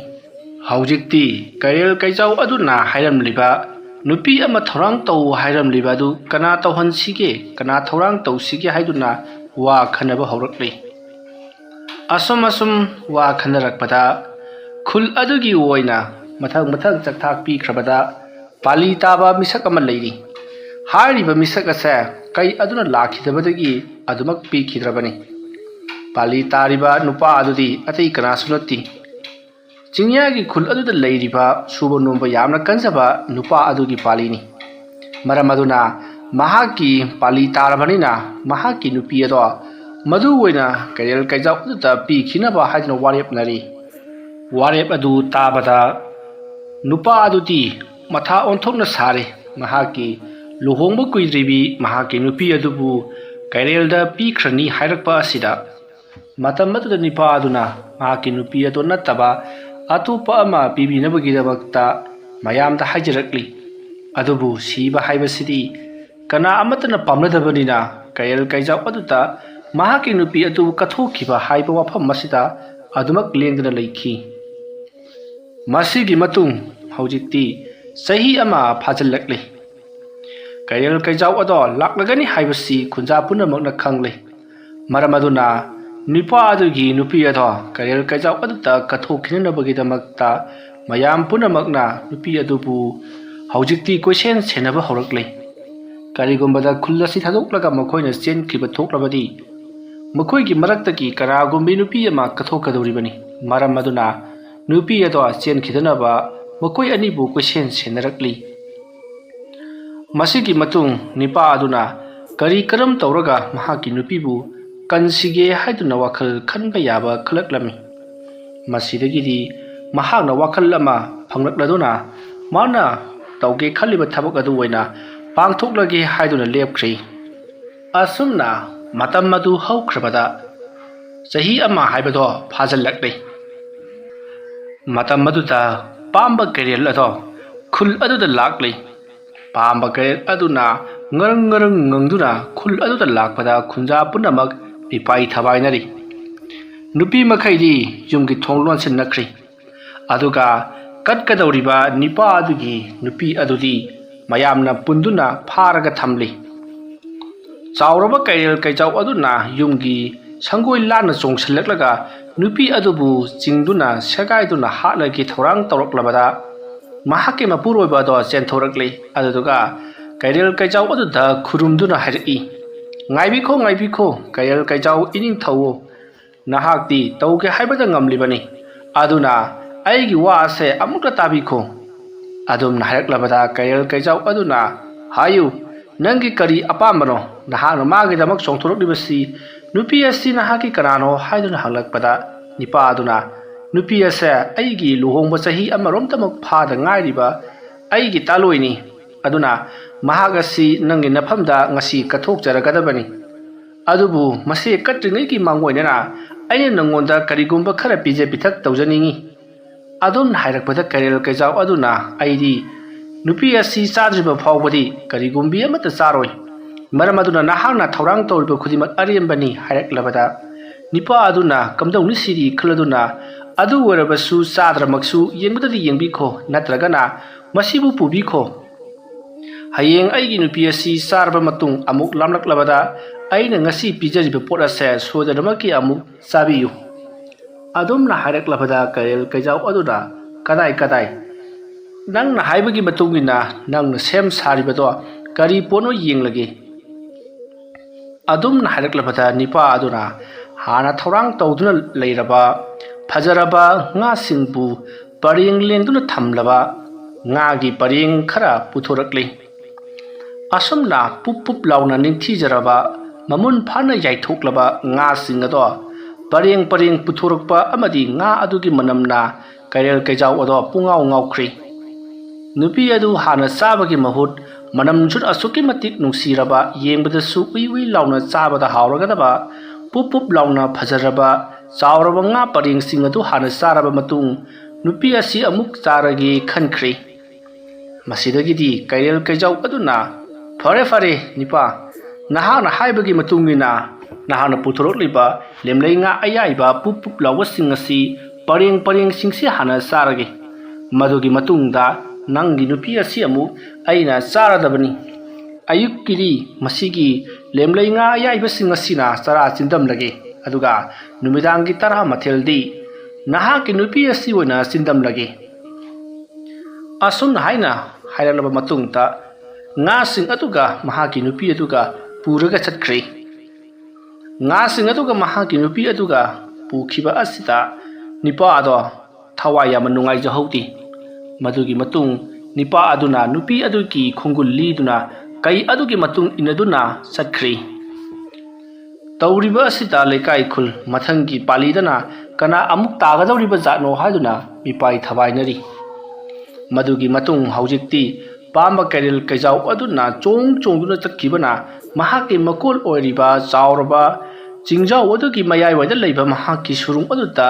A: ꯍꯧꯖꯤꯛꯇꯤ ꯀꯩꯔꯦꯜ ꯀꯩꯖꯥꯎ ꯑꯗꯨꯅ ꯍꯥꯏꯔꯝꯂꯤꯕ ꯅꯨꯄꯤ ꯑꯃ ꯊꯧꯔꯥꯡ ꯇꯧ ꯍꯥꯏꯔꯝꯂꯤꯕ ꯑꯗꯨ ꯀꯅꯥ ꯇꯧꯍꯟꯁꯤꯒꯦ, ꯀꯅꯥ ꯊꯧꯔꯥꯡ ꯇꯧꯁꯤꯒꯦ ꯍꯥꯏꯗꯨꯅ ꯋꯥ ꯈꯟꯅꯕ ꯍꯧꯔꯛꯂꯤ꯫ ꯑꯁꯨꯝ ꯋꯥ ꯈꯟꯅꯔꯛꯄꯗ ꯈꯨꯜ ꯑꯗꯨꯒꯤ ꯑꯣꯏꯅ ꯃꯊꯪ ꯆꯥꯛꯊꯥꯛ ꯄꯤꯈ꯭ꯔꯕꯗ ꯄꯥꯂꯤ ꯇꯥꯕ ꯃꯤꯁꯛ ꯑꯃ ꯂꯩꯔꯤ꯫ ꯍꯥꯏꯔꯤꯕ ꯃꯤꯁꯛ ꯑꯁꯦ ꯀꯩ ꯑꯗꯨꯅ ꯂꯥꯛꯈꯤꯗꯕꯗꯒꯤ ꯑꯗꯨꯃꯛ ꯄꯤꯈꯤꯗ꯭ꯔꯕꯅꯤ꯫ ꯄꯥꯂꯤ ꯇꯥꯔꯤꯕ ꯅꯨꯄꯥ ꯑꯗꯨꯗꯤ ꯑꯇꯩ ꯀꯅꯥꯁꯨ ꯅꯠꯇꯦ, ꯆꯤꯡꯌꯥꯒꯤ ꯈꯨꯜ ꯑꯗꯨꯗ ꯂꯩꯔꯤꯕ ꯁꯨꯕ ꯅꯣꯝꯕ ꯌꯥꯝꯅ ꯀꯟꯖꯕ ꯅꯨꯄꯥ ꯑꯗꯨꯒꯤ ꯄꯥꯂꯤꯅꯤ꯫ ꯃꯔꯝ ꯑꯗꯨꯅ ꯃꯍꯥꯛꯀꯤ ꯄꯥꯂꯤ ꯇꯥꯔꯕꯅꯤꯅ ꯃꯍꯥꯛꯀꯤ ꯅꯨꯄꯤ ꯑꯗꯣ ꯃꯗꯨ ꯑꯣꯏꯅ ꯀꯩꯔꯦꯜ ꯀꯩꯖꯥꯎ ꯑꯗꯨꯗ ꯄꯤꯈꯤꯅꯕ ꯍꯥꯏꯗꯨꯅ ꯋꯥꯔꯦꯞꯅꯔꯤ꯫ ꯋꯥꯔꯦꯞ ꯑꯗꯨ ꯇꯥꯕꯗ ꯅꯨꯄꯥ ꯑꯗꯨꯗꯤ ꯃꯊꯥ ꯑꯣꯟꯊꯣꯛꯅ ꯁꯥꯔꯦ꯫ ꯃꯍꯥꯛꯀꯤ ꯂꯨꯍꯣꯡꯕ ꯀꯨꯏꯗ꯭ꯔꯤꯕꯤ ꯃꯍꯥꯛꯀꯤ ꯅꯨꯄꯤ ꯑꯗꯨꯕꯨ ꯀꯩꯔꯦꯜꯗ ꯄꯤꯈ꯭ꯔꯅꯤ ꯍꯥꯏꯔꯛꯄ ꯑꯁꯤꯗ ꯃꯇꯝ ꯑꯗꯨꯗ ꯅꯨꯄꯥ ꯑꯗꯨꯅ ꯃꯍꯥꯛꯀꯤ ꯅꯨꯄꯤ ꯑꯗꯨ ꯅꯠꯇꯕ ꯑꯇꯣꯞꯄ ꯑꯃ ꯄꯤꯕꯤꯅꯕꯒꯤꯗꯃꯛꯇ ꯃꯌꯥꯝꯗ ꯍꯥꯏꯖꯔꯛꯂꯤ꯫ ꯑꯗꯨꯕꯨ ꯁꯤꯕ ꯍꯥꯏꯕꯁꯤꯗꯤ ꯀꯅꯥ ꯑꯃꯠꯇꯅ ꯄꯥꯝꯅꯗꯕꯅꯤꯅ ꯀꯩꯔꯦꯜ ꯀꯩꯖꯥꯎ ꯑꯗꯨꯗ ꯃꯍꯥꯛꯀꯤ ꯅꯨꯄꯤ ꯑꯗꯨ ꯀꯠꯊꯣꯛꯈꯤꯕ ꯍꯥꯏꯕ ꯋꯥꯐꯝ ꯑꯁꯤꯗ ꯑꯗꯨꯃꯛ ꯂꯦꯡꯗꯅ ꯂꯩꯈꯤ꯫ ꯃꯁꯤꯒꯤ ꯃꯇꯨꯡ ꯍꯧꯖꯤꯛꯇꯤ ꯆꯍꯤ ꯑꯃ ꯐꯥꯖꯤꯜꯂꯛꯂꯤ꯫ ꯀꯩꯔꯦꯜ ꯀꯩꯖꯥꯎ ꯑꯗꯣ ꯂꯥꯛꯂꯒꯅꯤ ꯍꯥꯏꯕꯁꯤ ꯈꯨꯟꯖꯥ ꯄꯨꯝꯅꯃꯛꯅ ꯈꯪꯂꯦ꯫ ꯃꯔꯝ ꯑꯗꯨꯅ ꯅꯨꯄꯥ ꯑꯗꯨꯒꯤ ꯅꯨꯄꯤ ꯑꯗꯣ ꯀꯩꯔꯦꯜ ꯀꯩꯖꯥꯎ ꯑꯗꯨꯗ ꯀꯠꯊꯣꯛꯈꯤꯅꯕꯒꯤꯗꯃꯛꯇ ꯃꯌꯥꯝ ꯄꯨꯝꯅꯃꯛꯅ ꯅꯨꯄꯤ ꯑꯗꯨꯕꯨ ꯍꯧꯖꯤꯛꯇꯤ ꯀꯣꯏꯁꯦꯟ ꯁꯦꯟꯅꯕ ꯍꯧꯔꯛꯂꯤ꯫ ꯀꯔꯤꯒꯨꯝꯕꯗ ꯈꯨꯜ ꯑꯁꯤ ꯊꯥꯗꯣꯛꯂꯒ ꯃꯈꯣꯏꯅ ꯆꯦꯟꯈꯤꯕ ꯊꯣꯛꯂꯕꯗꯤ ꯃꯈꯣꯏꯒꯤ ꯃꯔꯛꯇꯒꯤ ꯀꯅꯥꯒꯨꯝꯕꯤ ꯅꯨꯄꯤ ꯑꯃ ꯀꯠꯊꯣꯛꯀꯗꯧꯔꯤꯕꯅꯤ꯫ ꯃꯔꯝ ꯑꯗꯨꯅ ꯅꯨꯄꯤ ꯑꯗꯣ ꯆꯦꯟꯈꯤꯗꯅꯕ ꯃꯈꯣꯏ ꯑꯅꯤꯕꯨ ꯀꯣꯏꯁꯦꯟ ꯁꯦꯟꯅꯔꯛꯂꯤ꯫ ꯃꯁꯤꯒꯤ ꯃꯇꯨꯡ ꯅꯤꯄꯥ ꯑꯗꯨꯅ ꯀꯔꯤ ꯀꯔꯝ ꯇꯧꯔꯒ ꯃꯍꯥꯛꯀꯤ ꯅꯨꯄꯤꯕꯨ ꯀꯟꯁꯤꯒꯦ ꯍꯥꯏꯗꯨꯅ ꯋꯥꯈꯜ ꯈꯟꯕ ꯌꯥꯕ ꯈꯜꯂꯛꯂꯝꯃꯤ꯫ ꯃꯁꯤꯗꯒꯤꯗꯤ ꯃꯍꯥꯛꯅ ꯋꯥꯈꯜ ꯑꯃ ꯐꯪꯂꯛꯂꯗꯨꯅ ꯃꯥꯅ ꯇꯧꯒꯦ ꯈꯜꯂꯤꯕ ꯊꯕꯛ ꯑꯗꯨ ꯑꯣꯏꯅ ꯄꯥꯡꯊꯣꯛꯂꯒꯦ ꯍꯥꯏꯗꯨꯅ ꯂꯦꯞꯈ꯭ꯔꯤ꯫ ꯑꯁꯨꯝꯅ ꯃꯇꯝ ꯑꯗꯨ ꯍꯧꯈ꯭ꯔꯕꯗ ꯆꯍꯤ ꯑꯃ ꯍꯥꯏꯕꯗꯣ ꯐꯥꯖꯤꯜꯂꯛꯂꯤ꯫ ꯃꯇꯝ ꯑꯗꯨꯗ ꯄꯥꯝꯕ ꯀꯩꯔꯦꯜ ꯑꯗꯣ ꯈꯨꯜ ꯑꯗꯨꯗ ꯂꯥꯛꯂꯤ꯫ ꯄꯥꯝꯕ ꯀꯩꯔꯦꯜ ꯑꯗꯨꯅ ꯉꯔꯪ ꯉꯔꯪ ꯉꯪꯗꯨꯅ ꯈꯨꯜ ꯑꯗꯨꯗ ꯂꯥꯛꯄꯗ ꯈꯨꯟꯖꯥ ꯄꯨꯝꯅꯃꯛ ꯃꯤꯄꯥꯏ ꯊꯕꯥꯏꯅꯔꯤ꯫ ꯅꯨꯄꯤ ꯃꯈꯩꯗꯤ ꯌꯨꯝꯒꯤ ꯊꯣꯡ ꯂꯣꯟꯁꯤꯟꯅꯈ꯭ꯔꯤ꯫ ꯑꯗꯨꯒ ꯀꯠꯀꯗꯧꯔꯤꯕ ꯅꯤꯄꯥ ꯑꯗꯨꯒꯤ ꯅꯨꯄꯤ ꯑꯗꯨꯗꯤ ꯃꯌꯥꯝꯅ ꯄꯨꯟꯗꯨꯅ ꯐꯥꯔꯒ ꯊꯝꯂꯤ꯫ ꯆꯥꯎꯔꯕ ꯀꯩꯔꯦꯜ ꯀꯩꯆꯥꯎ ꯑꯗꯨꯅ ꯌꯨꯝꯒꯤ ꯁꯪꯒꯣꯏ ꯂꯥꯟꯅ ꯆꯣꯡꯁꯤꯜꯂꯛꯂꯒ ꯅꯨꯄꯤ ꯑꯗꯨꯕꯨ ꯆꯤꯡꯗꯨꯅ ꯁꯦꯒꯥꯏꯗꯨꯅ ꯍꯥꯠꯂꯒꯦ ꯊꯧꯔꯥꯡ ꯇꯧꯔꯛꯂꯕꯗ ꯃꯍꯥꯛꯀꯤ ꯃꯄꯨꯔꯣꯏꯕ ꯑꯗꯣ ꯆꯦꯟꯊꯣꯔꯛꯂꯤ꯫ ꯑꯗꯨꯗꯨꯒ ꯀꯩꯔꯦꯜ ꯀꯩꯆꯥꯎ ꯑꯗꯨꯗ ꯈꯨꯔꯨꯝꯗꯨꯅ ꯍꯥꯏꯔꯛꯏ, "ꯉꯥꯏꯕꯤꯈꯣ ꯉꯥꯏꯕꯤꯈꯣ ꯀꯩꯔꯦꯜ ꯀꯩꯆꯥꯎ ꯏꯅꯤꯡꯊꯧ, ꯅꯍꯥꯛꯇꯤ ꯇꯧꯒꯦ ꯍꯥꯏꯕꯗ ꯉꯝꯂꯤꯕꯅꯤ, ꯑꯗꯨꯅ ꯑꯩꯒꯤ ꯋꯥ ꯑꯁꯦ ꯑꯃꯨꯛꯇ ꯇꯥꯕꯤꯈꯣ"꯫ ꯑꯗꯨꯝꯅ ꯍꯥꯏꯔꯛꯂꯕꯗ ꯀꯩꯔꯦꯜ ꯀꯩꯆꯥꯎ ꯑꯗꯨꯅ, "ꯍꯥꯏꯌꯨ, ꯅꯪꯒꯤ ꯀꯔꯤ ꯑꯄꯥꯝꯕꯅꯣ? ꯅꯍꯥꯛꯅ ꯃꯥꯒꯤꯗꯃꯛ ꯆꯣꯡꯊꯣꯔꯛꯂꯤꯕꯁꯤ ꯅꯨꯄꯤ ꯑꯁꯤ ꯅꯍꯥꯛꯀꯤ ꯀꯅꯥꯅꯣ?" ꯍꯥꯏꯗꯨꯅ ꯍꯪꯂꯛꯄꯗ ꯅꯤꯄꯥ ꯑꯗꯨꯅ, "ꯅꯨꯄꯤ ꯑꯁꯦ ꯑꯩꯒꯤ ꯂꯨꯍꯣꯡꯕ ꯆꯍꯤ ꯑꯃꯔꯣꯝꯇꯃꯛ ꯐꯥꯗ ꯉꯥꯏꯔꯤꯕ ꯑꯩꯒꯤ ꯇꯥꯂꯣꯏꯅꯤ꯫ ꯑꯗꯨꯅ ꯃꯍꯥꯛ ꯑꯁꯤ ꯅꯪꯒꯤ ꯅꯐꯝꯗ ꯉꯁꯤ ꯀꯠꯊꯣꯛꯆꯔꯒꯗꯕꯅꯤ꯫ ꯑꯗꯨꯕꯨ ꯃꯁꯤ ꯀꯠꯇ꯭ꯔꯤꯉꯩꯒꯤ ꯃꯥꯡꯑꯣꯏꯅꯅ ꯑꯩꯅ ꯅꯉꯣꯟꯗ ꯀꯔꯤꯒꯨꯝꯕ ꯈꯔ ꯄꯤꯖ ꯄꯤꯊꯛ ꯇꯧꯖꯅꯤꯡꯉꯤ"꯫ ꯑꯗꯨꯝꯅ ꯍꯥꯏꯔꯛꯄꯗ ꯀꯩꯔꯦꯜ ꯀꯩꯆꯥꯎ ꯑꯗꯨꯅ, "ꯑꯩꯗꯤ ꯅꯨꯄꯤ ꯑꯁꯤ ꯆꯥꯗ꯭ꯔꯤꯕ ꯐꯥꯎꯕꯗꯤ ꯀꯔꯤꯒꯨꯝꯕꯤ ꯑꯃꯠꯇ ꯆꯥꯔꯣꯏ, ꯃꯔꯝ ꯑꯗꯨꯅ ꯅꯍꯥꯛꯅ ꯊꯧꯔꯥꯡ ꯇꯧꯔꯤꯕ ꯈꯨꯗꯤꯡꯃꯛ ꯑꯔꯦꯝꯕꯅꯤ"꯫ ꯍꯥꯏꯔꯛꯂꯕꯗ ꯅꯤꯄꯥ ꯑꯗꯨꯅ ꯀꯝꯗꯧꯅꯤ ꯁꯤꯗꯤ ꯈꯜꯂꯗꯨꯅ, "ꯑꯗꯨ ꯑꯣꯏꯔꯕꯁꯨ ꯆꯥꯗ꯭ꯔꯃꯛꯁꯨ ꯌꯦꯡꯕꯗꯗꯤ ꯌꯦꯡꯕꯤꯈꯣ, ꯅꯠꯇ꯭ꯔꯒꯅ ꯃꯁꯤꯕꯨ ꯄꯨꯕꯤꯈꯣ꯫ ꯍꯌꯦꯡ ꯑꯩꯒꯤ ꯅꯨꯄꯤ ꯑꯁꯤ ꯆꯥꯔꯕ ꯃꯇꯨꯡ ꯑꯃꯨꯛ ꯂꯥꯝꯂꯛꯂꯕꯗ ꯑꯩꯅ ꯉꯁꯤ ꯄꯤꯖꯔꯤꯕ ꯄꯣꯠ ꯑꯁꯦ ꯁꯣꯏꯗꯅꯃꯛꯀꯤ ꯑꯃꯨꯛ ꯆꯥꯕꯤꯌꯨ"꯫ ꯑꯗꯨꯝꯅ ꯍꯥꯏꯔꯛꯂꯕꯗ ꯀꯩꯔꯦꯜ ꯀꯩꯆꯥꯎ ꯑꯗꯨꯅ, "ꯀꯗꯥꯏ ꯀꯗꯥꯏ, ꯅꯪꯅ ꯍꯥꯏꯕꯒꯤ ꯃꯇꯨꯡꯏꯟꯅ ꯅꯪꯅ ꯁꯦꯝ ꯁꯥꯔꯤꯕꯗꯣ ꯀꯔꯤ ꯄꯣꯠꯅꯣ ꯌꯦꯡꯂꯒꯦ"꯫ ꯑꯗꯨꯝꯅ ꯍꯥꯏꯔꯛꯂꯕꯗ ꯅꯤꯄꯥ ꯑꯗꯨꯅ ꯍꯥꯟꯅ ꯊꯧꯔꯥꯡ ꯇꯧꯗꯨꯅ ꯂꯩꯔꯕ ꯐꯖꯔꯕ ꯉꯥꯁꯤꯡꯕꯨ ꯄꯔꯦꯡ ꯂꯦꯡꯗꯨꯅ ꯊꯝꯂꯕ ꯉꯥꯒꯤ ꯄꯔꯦꯡ ꯈꯔ ꯄꯨꯊꯣꯔꯛꯂꯤ꯫ ꯑꯁꯨꯝꯅ ꯄꯨꯞ ꯄꯨꯞ ꯂꯥꯎꯅ ꯅꯤꯡꯊꯤꯖꯔꯕ ꯃꯃꯨꯟ ꯐꯥꯅ ꯌꯥꯏꯊꯣꯛꯂꯕ ꯉꯥꯁꯤꯡ ꯑꯗꯣ ꯄꯔꯦꯡ ꯄꯔꯦꯡ ꯄꯨꯊꯣꯔꯛꯄ ꯑꯃꯗꯤ ꯉꯥ ꯑꯗꯨꯒꯤ ꯃꯅꯝꯅ ꯀꯩꯔꯦꯜ ꯀꯩꯆꯥꯎ ꯑꯗꯣ ꯄꯨꯡꯉꯥꯎ ꯉꯥꯎꯈ꯭ꯔꯤ꯫ ꯅꯨꯄꯤ ꯑꯗꯨ ꯍꯥꯟꯅ ꯆꯥꯕꯒꯤ ꯃꯍꯨꯠ ꯃꯅꯝꯁꯨ ꯑꯁꯨꯛꯀꯤ ꯃꯇꯤꯛ ꯅꯨꯡꯁꯤꯔꯕ, ꯌꯦꯡꯕꯗꯁꯨ ꯎꯏ ꯎꯏ ꯂꯥꯎꯅ ꯆꯥꯕꯗ ꯍꯥꯎꯔꯒꯗꯕ, ꯄꯨꯞ ꯄꯨꯞ ꯂꯥꯎꯅ ꯐꯖꯔꯕ ꯆꯥꯎꯔꯕ ꯉꯥ ꯄꯔꯦꯡꯁꯤꯡ ꯑꯗꯨ ꯍꯥꯟꯅ ꯆꯥꯔꯕ ꯃꯇꯨꯡ ꯅꯨꯄꯤ ꯑꯁꯤ ꯑꯃꯨꯛ ꯆꯥꯔꯒꯦ ꯈꯟꯈ꯭ꯔꯤ꯫ ꯃꯁꯤꯗꯒꯤꯗꯤ ꯀꯩꯔꯦꯜ ꯀꯩꯆꯥꯎ ꯑꯗꯨꯅ, "ꯐꯔꯦ ꯐꯔꯦ ꯅꯤꯄꯥ, ꯅꯍꯥꯛꯅ ꯍꯥꯏꯕꯒꯤ ꯃꯇꯨꯡꯏꯟꯅ ꯅꯍꯥꯛꯅ ꯄꯨꯊꯣꯔꯛꯂꯤꯕ ꯂꯦꯝꯂꯩ ꯉꯥ ꯑꯌꯥꯏꯕ ꯄꯨꯞ ꯄꯨꯞ ꯂꯥꯎꯕꯁꯤꯡ ꯑꯁꯤ ꯄꯔꯦꯡ ꯄꯔꯦꯡꯁꯤꯡꯁꯤ ꯍꯥꯟꯅ ꯆꯥꯔꯒꯦ꯫ ꯃꯗꯨꯒꯤ ꯃꯇꯨꯡꯗ ꯅꯪꯒꯤ ꯅꯨꯄꯤ ꯑꯁꯤ ꯑꯃꯨꯛ ꯑꯩꯅ ꯆꯥꯔꯗꯕꯅꯤ꯫ ꯑꯌꯨꯛꯀꯤꯗꯤ ꯃꯁꯤꯒꯤ ꯂꯦꯝꯂꯩ ꯉꯥ ꯑꯌꯥꯏꯕꯁꯤꯡ ꯑꯁꯤꯅ ꯆꯔꯥ ꯆꯤꯟꯗꯝꯂꯒꯦ, ꯑꯗꯨꯒ ꯅꯨꯃꯤꯗꯥꯡꯒꯤ ꯇꯔꯥ ꯃꯊꯦꯜꯗꯤ ꯅꯍꯥꯛꯀꯤ ꯅꯨꯄꯤ ꯑꯁꯤ ꯑꯣꯏꯅ ꯆꯤꯟꯗꯝꯂꯒꯦ"꯫ ꯑꯁꯨꯝꯅ ꯍꯥꯏꯅ ꯍꯥꯏꯔꯛꯂꯕ ꯃꯇꯨꯡꯗ ꯉꯥꯁꯤꯡ ꯑꯗꯨꯒ ꯃꯍꯥꯛꯀꯤ ꯅꯨꯄꯤ ꯑꯗꯨꯒ ꯄꯨꯔꯒ ꯆꯠꯈ꯭ꯔꯤ꯫ ꯉꯥꯁꯤꯡ ꯑꯗꯨꯒ ꯃꯍꯥꯛꯀꯤ ꯅꯨꯄꯤ ꯑꯗꯨꯒ ꯄꯨꯈꯤꯕ ꯑꯁꯤꯗ ꯅꯤꯄꯥ ꯑꯗꯣ ꯊꯋꯥꯏ ꯌꯥꯝꯅ ꯅꯨꯡꯉꯥꯏꯖꯍꯧꯗꯦ꯫ ꯃꯗꯨꯒꯤ ꯃꯇꯨꯡ ꯅꯤꯄꯥ ꯑꯗꯨꯅ ꯅꯨꯄꯤ ꯑꯗꯨꯒꯤ ꯈꯣꯡꯒꯨꯜ ꯂꯤꯗꯨꯅ ꯀꯩ ꯑꯗꯨꯒꯤ ꯃꯇꯨꯡ ꯏꯟꯅꯗꯨꯅ ꯆꯠꯈ꯭ꯔꯤ꯫ ꯇꯧꯔꯤꯕ ꯑꯁꯤꯗ ꯂꯩꯀꯥꯏ ꯈꯨꯜ ꯃꯊꯪꯒꯤ ꯄꯥꯂꯤꯗꯅ ꯀꯅꯥ ꯑꯃꯨꯛ ꯇꯥꯒꯗꯧꯔꯤꯕ ꯖꯥꯠꯅꯣ ꯍꯥꯏꯗꯨꯅ ꯃꯤꯄꯥꯏ ꯊꯕꯥꯏꯅꯔꯤ꯫ ꯃꯗꯨꯒꯤ ꯃꯇꯨꯡ ꯍꯧꯖꯤꯛꯇꯤ ꯄꯥꯝꯕ ꯀꯩꯔꯦꯜ ꯀꯩꯆꯥꯎ ꯑꯗꯨꯅ ꯆꯣꯡ ꯆꯣꯡꯗꯨꯅ ꯆꯠꯈꯤꯕꯅ ꯃꯍꯥꯛꯀꯤ ꯃꯀꯣꯜ ꯑꯣꯏꯔꯤꯕ ꯆꯥꯎꯔꯕ ꯆꯤꯡꯖꯥꯎ ꯑꯗꯨꯒꯤ ꯃꯌꯥꯏꯋꯥꯏꯗ ꯂꯩꯕ ꯃꯍꯥꯛꯀꯤ ꯁꯨꯔꯨꯡ ꯑꯗꯨꯗ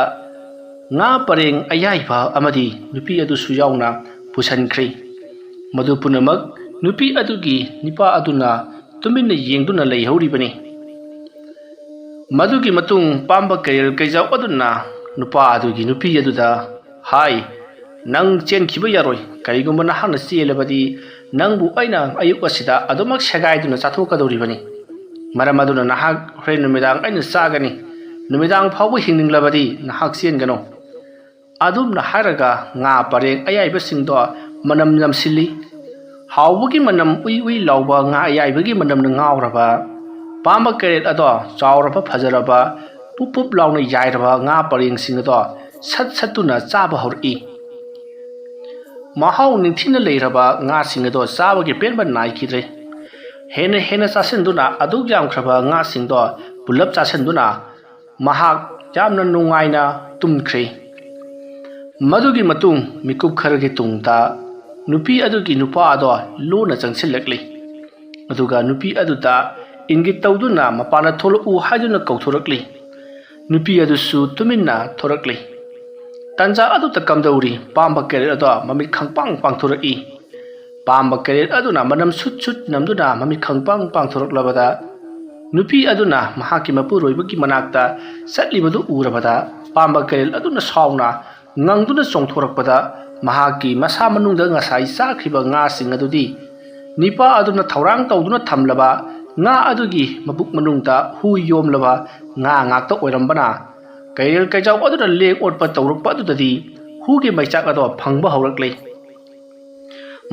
A: ꯉꯥ ꯄꯔꯦꯡ ꯑꯌꯥꯏꯕ ꯑꯃꯗꯤ ꯅꯨꯄꯤ ꯑꯗꯨꯁꯨ ꯌꯥꯎꯅ ꯄꯨꯁꯟꯈ꯭ꯔꯤ꯫ ꯃꯗꯨ ꯄꯨꯝꯅꯃꯛ ꯅꯨꯄꯤ ꯑꯗꯨꯒꯤ ꯅꯤꯄꯥ ꯑꯗꯨꯅ ꯇꯨꯃꯤꯟꯅ ꯌꯦꯡꯗꯨꯅ ꯂꯩꯍꯧꯔꯤꯕꯅꯤ꯫ ꯃꯗꯨꯒꯤ ꯃꯇꯨꯡ ꯄꯥꯝꯕ ꯀꯩꯔꯦꯜ ꯀꯩꯆꯥꯎ ꯑꯗꯨꯅ ꯅꯨꯄꯥ ꯑꯗꯨꯒꯤ ꯅꯨꯄꯤ ꯑꯗꯨꯗ, "ꯍꯥꯏ, ꯅꯪ ꯆꯦꯟꯈꯤꯕ ꯌꯥꯔꯣꯏ꯫ ꯀꯔꯤꯒꯨꯝꯕ ꯅꯍꯥꯛꯅ ꯆꯦꯜꯂꯕꯗꯤ ꯅꯪꯕꯨ ꯑꯩꯅ ꯑꯌꯨꯛ ꯑꯁꯤꯗ ꯑꯗꯨꯃꯛ ꯁꯦꯒꯥꯏꯗꯨꯅ ꯆꯥꯊꯣꯛꯀꯗꯧꯔꯤꯕꯅꯤ꯫ ꯃꯔꯝ ꯑꯗꯨꯅ ꯅꯍꯥꯛ ꯍꯣꯔꯦꯟ ꯅꯨꯃꯤꯗꯥꯡ ꯑꯩꯅ ꯆꯥꯒꯅꯤ꯫ ꯅꯨꯃꯤꯗꯥꯡ ꯐꯥꯎꯕ ꯍꯤꯡꯅꯤꯡꯂꯕꯗꯤ ꯅꯍꯥꯛ ꯆꯦꯟꯒꯅꯨ"꯫ ꯑꯗꯨꯝꯅ ꯍꯥꯏꯔꯒ ꯉꯥ ꯄꯔꯦꯡ ꯑꯌꯥꯏꯕꯁꯤꯡꯗꯣ ꯃꯅꯝ ꯅꯝꯁꯤꯜꯂꯤ꯫ ꯍꯥꯎꯕꯒꯤ ꯃꯅꯝ, ꯎꯏ ꯎꯏ ꯂꯥꯎꯕ ꯉꯥ ꯑꯌꯥꯏꯕꯒꯤ ꯃꯅꯝꯅ ꯉꯥꯎꯔꯕ ꯄꯥꯝꯕ ꯀꯩꯔꯦꯜ ꯑꯗꯣ ꯆꯥꯎꯔꯕ ꯐꯖꯔꯕ ꯄꯨꯞ ꯄꯨꯞ ꯂꯥꯎꯅ ꯌꯥꯏꯔꯕ ꯉꯥ ꯄꯔꯦꯡꯁꯤꯡ ꯑꯗꯣ ꯁꯠ ꯁꯠꯇꯨꯅ ꯆꯥꯕ ꯍꯧꯔꯛꯏ꯫ ꯃꯍꯥꯎ ꯅꯤꯡꯊꯤꯅ ꯂꯩꯔꯕ ꯉꯥꯁꯤꯡ ꯑꯗꯣ ꯆꯥꯕꯒꯤ ꯄꯦꯟꯕ ꯅꯥꯏꯈꯤꯗ꯭ꯔꯦ꯫ ꯍꯦꯟꯅ ꯍꯦꯟꯅ ꯆꯥꯁꯤꯟꯗꯨꯅ ꯑꯗꯨꯛ ꯌꯥꯝꯈ꯭ꯔꯕ ꯉꯥꯁꯤꯡꯗꯣ ꯄꯨꯜꯂꯞ ꯆꯥꯁꯤꯟꯗꯨꯅ ꯃꯍꯥꯛ ꯌꯥꯝꯅ ꯅꯨꯡꯉꯥꯏꯅ ꯇꯨꯝꯈ꯭ꯔꯦ꯫ ꯃꯗꯨꯒꯤ ꯃꯇꯨꯡ ꯃꯤꯀꯨꯞ ꯈꯔꯒꯤ ꯇꯨꯡꯗ ꯅꯨꯄꯤ ꯑꯗꯨꯒꯤ ꯅꯨꯄꯥ ꯑꯗꯣ ꯂꯨꯅ ꯆꯪꯁꯤꯜꯂꯛꯂꯤ꯫ ꯑꯗꯨꯒ ꯅꯨꯄꯤ ꯑꯗꯨꯗ ꯏꯪꯒꯤꯠ ꯇꯧꯗꯨꯅ ꯃꯄꯥꯟꯗ ꯊꯣꯛꯂꯛꯎ ꯍꯥꯏꯗꯨꯅ ꯀꯧꯊꯣꯔꯛꯂꯤ꯫ ꯅꯨꯄꯤ ꯑꯗꯨꯁꯨ ꯇꯨꯃꯤꯟꯅ ꯊꯣꯔꯛꯂꯤ꯫ ꯇꯥꯟꯖꯥ ꯑꯗꯨꯗ ꯀꯝꯗꯧꯔꯤ ꯄꯥꯝꯕ ꯀꯩꯔꯦꯜ ꯑꯗꯣ ꯃꯃꯤꯠ ꯈꯪꯄꯥꯡ ꯄꯥꯡꯊꯣꯔꯛꯏ꯫ ꯄꯥꯝꯕ ꯀꯩꯔꯦꯜ ꯑꯗꯨꯅ ꯃꯅꯝ ꯁꯨꯠ ꯁꯨꯠ ꯅꯝꯗꯨꯅ ꯃꯃꯤꯠ ꯈꯪꯄꯥꯡ ꯄꯥꯡꯊꯣꯔꯛꯂꯕꯗ ꯅꯨꯄꯤ ꯑꯗꯨꯅ ꯃꯍꯥꯛꯀꯤ ꯃꯄꯨꯔꯣꯏꯕꯒꯤ ꯃꯅꯥꯛꯇ ꯆꯠꯂꯤꯕꯗꯨ ꯎꯔꯕꯗ ꯄꯥꯝꯕ ꯀꯩꯔꯦꯜ ꯑꯗꯨꯅ ꯁꯥꯎꯅ ꯉꯪꯗꯨꯅ ꯆꯣꯡꯊꯣꯔꯛꯄꯗ ꯃꯍꯥꯛꯀꯤ ꯃꯁꯥ ꯃꯅꯨꯡꯗ ꯉꯁꯥꯏ ꯆꯥꯈ꯭ꯔꯤꯕ ꯉꯥꯁꯤꯡ ꯑꯗꯨꯗꯤ ꯅꯤꯄꯥ ꯑꯗꯨꯅ ꯊꯧꯔꯥꯡ ꯇꯧꯗꯨꯅ ꯊꯝꯂꯕ ꯉꯥ ꯑꯗꯨꯒꯤ ꯃꯕꯨꯛ ꯃꯅꯨꯡꯗ ꯍꯨ ꯌꯣꯝꯂꯕ ꯉꯥ ꯉꯥꯛꯇ ꯑꯣꯏꯔꯝꯕꯅ ꯀꯩꯔꯦꯜ ꯀꯩꯖꯥꯎ ꯑꯗꯨꯅ ꯂꯦꯡ ꯑꯣꯠꯄ ꯇꯧꯔꯛꯄ ꯑꯗꯨꯗꯗꯤ ꯍꯨꯒꯤ ꯃꯩꯆꯥꯛ ꯑꯗꯣ ꯐꯪꯕ ꯍꯧꯔꯛꯂꯤ꯫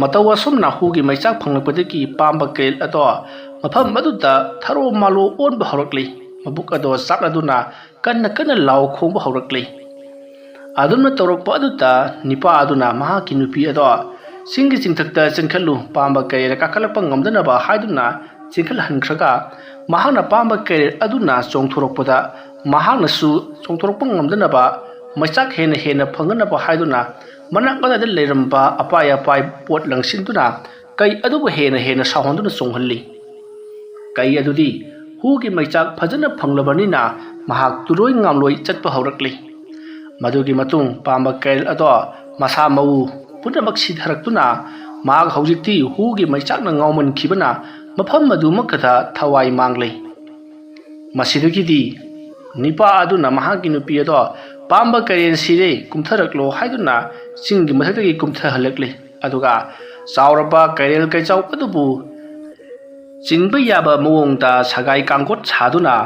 A: ꯃꯇꯧ ꯑꯁꯨꯝꯅ ꯍꯨꯒꯤ ꯃꯩꯆꯥꯛ ꯐꯪꯂꯛꯄꯗꯒꯤ ꯄꯥꯝꯕ ꯀꯩꯔꯦꯜ ꯑꯗꯣ ꯃꯐꯝ ꯑꯗꯨꯗ ꯊꯔꯣ ꯃꯥꯂꯣ ꯑꯣꯟꯕ ꯍꯧꯔꯛꯂꯤ꯫ ꯃꯕꯨꯛ ꯑꯗꯣ ꯆꯥꯛꯂꯗꯨꯅ ꯀꯟꯅ ꯀꯟꯅ ꯂꯥꯎ ꯈꯣꯡꯕ ꯍꯧꯔꯛꯂꯤ꯫ ꯑꯗꯨꯝꯅ ꯇꯧꯔꯛꯄ ꯑꯗꯨꯗ ꯅꯤꯄꯥ ꯑꯗꯨꯅ ꯃꯍꯥꯛꯀꯤ ꯅꯨꯄꯤ ꯑꯗꯣ ꯆꯤꯡꯒꯤ ꯆꯤꯡꯊꯛꯇ ꯆꯦꯟꯈꯠꯂꯨ ꯄꯥꯝꯕ ꯀꯩꯔꯦꯜ ꯀꯥꯈꯠꯂꯛꯄ ꯉꯝꯗꯅꯕ ꯍꯥꯏꯗꯨꯅ ꯆꯦꯟꯈꯠꯍꯟꯈ꯭ꯔꯒ ꯃꯍꯥꯛꯅ ꯄꯥꯝꯕ ꯀꯩꯔꯦꯜ ꯑꯗꯨꯅ ꯆꯣꯡꯊꯣꯔꯛꯄꯗ ꯃꯍꯥꯛꯅꯁꯨ ꯆꯣꯡꯊꯣꯔꯛꯄ ꯉꯝꯗꯅꯕ ꯃꯩꯆꯥꯛ ꯍꯦꯟꯅ ꯍꯦꯟꯅ ꯐꯪꯅꯅꯕ ꯍꯥꯏꯗꯨꯅ ꯃꯅꯥꯛ ꯃꯌꯥꯗ ꯂꯩꯔꯝꯕ ꯑꯄꯥꯏ ꯑꯄꯥꯏ ꯄꯣꯠ ꯂꯪꯁꯤꯟꯗꯨꯅ ꯀꯩ ꯑꯗꯨꯕꯨ ꯍꯦꯟꯅ ꯍꯦꯟꯅ ꯁꯥꯎꯍꯟꯗꯨꯅ ꯆꯣꯡꯍꯜꯂꯤ꯫ ꯀꯩ ꯑꯗꯨꯗꯤ ꯍꯨꯒꯤ ꯃꯩꯆꯥꯛ ꯐꯖꯅ ꯐꯪꯂꯕꯅꯤꯅ ꯃꯍꯥꯛ ꯇꯨꯔꯣꯏ ꯉꯥꯝꯂꯣꯏ ꯆꯠꯄ ꯍꯧꯔꯛꯂꯤ꯫ ꯃꯗꯨꯒꯤ ꯃꯇꯨꯡ ꯄꯥꯝꯕ ꯀꯩꯔꯦꯜ ꯑꯗꯣ ꯃꯁꯥ ꯃꯎ ꯄꯨꯝꯅꯃꯛ ꯁꯤꯊꯔꯛꯇꯨꯅ ꯃꯍꯥꯛ ꯍꯧꯖꯤꯛꯇꯤ ꯍꯨꯒꯤ ꯃꯩꯆꯥꯛꯅ ꯉꯥꯎꯃꯟꯈꯤꯕꯅ ꯃꯐꯝ ꯑꯗꯨꯃꯛꯇꯗ ꯊꯋꯥꯏ ꯃꯥꯡꯂꯦ꯫ ꯃꯁꯤꯗꯒꯤꯗꯤ ꯅꯤꯄꯥ ꯑꯗꯨꯅ ꯃꯍꯥꯛꯀꯤ ꯅꯨꯄꯤ ꯑꯗꯣ ꯄꯥꯝꯕ ꯀꯩꯔꯦꯜ ꯁꯤꯔꯦ ꯀꯨꯝꯊꯔꯛꯂꯣ ꯍꯥꯏꯗꯨꯅ ꯆꯤꯡꯒꯤ ꯃꯊꯛꯇꯒꯤ ꯀꯨꯝꯊꯍꯜꯂꯛꯂꯤ꯫ ꯑꯗꯨꯒ ꯆꯥꯎꯔꯕ ꯀꯩꯔꯦꯜ ꯀꯩꯆꯥꯎ ꯑꯗꯨꯕꯨ ꯆꯤꯡꯕ ꯌꯥꯕ ꯃꯑꯣꯡꯗ ꯁꯒꯥꯏ ꯀꯥꯡꯒꯣꯠ ꯁꯥꯗꯨꯅ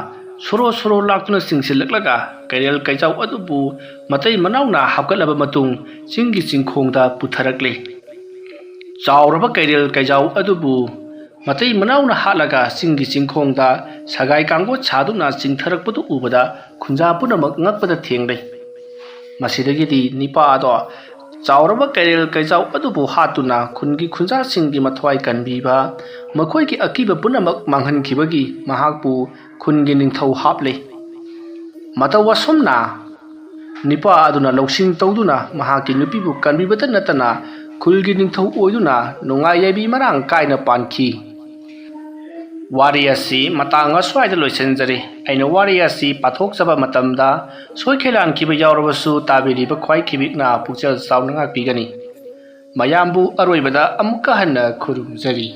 A: ꯁꯣꯔꯣ ꯁꯣꯔꯣ ꯂꯥꯛꯇꯨꯅ ꯆꯤꯡꯁꯤꯜꯂꯛꯂꯒ ꯀꯩꯔꯦꯜ ꯀꯩꯆꯥꯎ ꯑꯗꯨꯕꯨ ꯃꯇꯩ ꯃꯅꯥꯎꯅ ꯍꯥꯞꯀꯠꯂꯕ ꯃꯇꯨꯡ ꯆꯤꯡꯒꯤ ꯆꯤꯡꯈꯣꯡꯗ ꯄꯨꯊꯔꯛꯂꯤ꯫ ꯆꯥꯎꯔꯕ ꯀꯩꯔꯦꯜ ꯀꯩꯆꯥꯎ ꯑꯗꯨꯕꯨ ꯃꯇꯩ ꯃꯅꯥꯎꯅ ꯍꯥꯠꯂꯒ ꯆꯤꯡꯒꯤ ꯆꯤꯡꯈꯣꯡꯗ ꯁꯒꯥꯏ ꯀꯥꯡꯒꯣꯠ ꯁꯥꯗꯨꯅ ꯆꯤꯡꯊꯔꯛꯄꯗꯨ ꯎꯕꯗ ꯈꯨꯟꯖꯥ ꯄꯨꯝꯅꯃꯛ ꯉꯛꯄꯗ ꯊꯦꯡꯂꯩ꯫ ꯃꯁꯤꯗꯒꯤꯗꯤ ꯅꯤꯄꯥ ꯑꯗꯣ ꯆꯥꯎꯔꯕ ꯀꯩꯔꯦꯜ ꯀꯩꯆꯥꯎ ꯑꯗꯨꯕꯨ ꯍꯥꯠꯇꯨꯅ ꯈꯨꯟꯒꯤ ꯈꯨꯟꯖꯥꯁꯤꯡꯒꯤ ꯃꯊ꯭ꯋꯥꯏ ꯀꯟꯕꯤꯕ ꯃꯈꯣꯏꯒꯤ ꯑꯀꯤꯕ ꯄꯨꯝꯅꯃꯛ ꯃꯥꯡꯍꯟꯈꯤꯕꯒꯤ ꯃꯍꯥꯛꯄꯨ ꯈꯨꯟꯒꯤ ꯅꯤꯡꯊꯧ ꯍꯥꯞꯂꯦ꯫ ꯃꯇꯧ ꯑꯁꯨꯝꯅ ꯅꯤꯄꯥ ꯑꯗꯨꯅ ꯂꯧꯁꯤꯡ ꯇꯧꯗꯨꯅ ꯃꯍꯥꯛꯀꯤ ꯅꯨꯄꯤꯕꯨ ꯀꯟꯕꯤꯕꯇ ꯅꯠꯇꯅ ꯈꯨꯜꯒꯤ ꯅꯤꯡꯊꯧ ꯑꯣꯏꯗꯨꯅ ꯅꯨꯡꯉꯥꯏ ꯌꯥꯏꯕꯤ ꯃꯔꯥꯡ ꯀꯥꯏꯅ ꯄꯥꯟꯈꯤ꯫ ꯋꯥꯔꯤ ꯑꯁꯤ ꯃꯇꯥꯡ ꯑꯁ꯭ꯋꯥꯏꯗ ꯂꯣꯏꯁꯤꯟꯖꯔꯦ꯫ ꯑꯩꯅ ꯋꯥꯔꯤ ꯑꯁꯤ ꯄꯥꯊꯣꯛꯆꯕ ꯃꯇꯝꯗ ꯁꯣꯏꯈꯩ ꯂꯥꯟꯈꯤꯕ ꯌꯥꯎꯔꯕꯁꯨ ꯇꯥꯕꯤꯔꯤꯕ ꯈ꯭ꯋꯥꯏꯈꯤꯕꯤꯛꯅ ꯄꯨꯛꯆꯦꯜ ꯆꯥꯎꯅ ꯉꯥꯛꯄꯤꯒꯅꯤ꯫ ꯃꯌꯥꯝꯕꯨ ꯑꯔꯣꯏꯕꯗ ꯑꯃꯨꯛꯀ ꯍꯟꯅ ꯈꯨꯔꯨꯝꯖꯔꯤ꯫